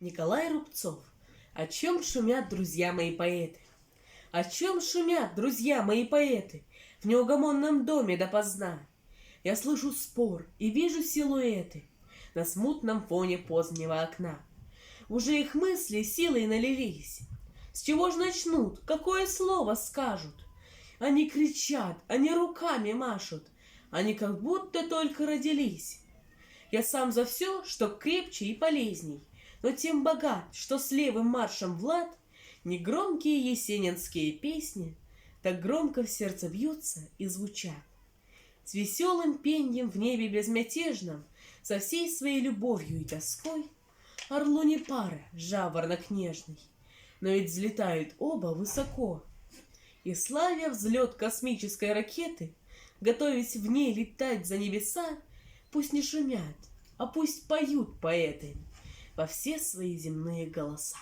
Николай Рубцов. О чем шумят, друзья мои поэты? О чем шумят, друзья мои поэты, в неугомонном доме допоздна? Я слышу спор и вижу силуэты на смутном фоне позднего окна. Уже их мысли силой налились. С чего ж начнут, какое слово скажут? Они кричат, они руками машут, они как будто только родились. Я сам за все, что крепче и полезней, но тем богат, что с левым маршем в лад негромкие есенинские песни так громко в сердце бьются и звучат. С веселым пеньем в небе безмятежном, со всей своей любовью и тоской, орлу не пара, жаворонок нежный, но ведь взлетают оба высоко. И славя взлет космической ракеты, готовясь в ней летать за небеса, пусть не шумят, а пусть поют поэты во все свои земные голоса.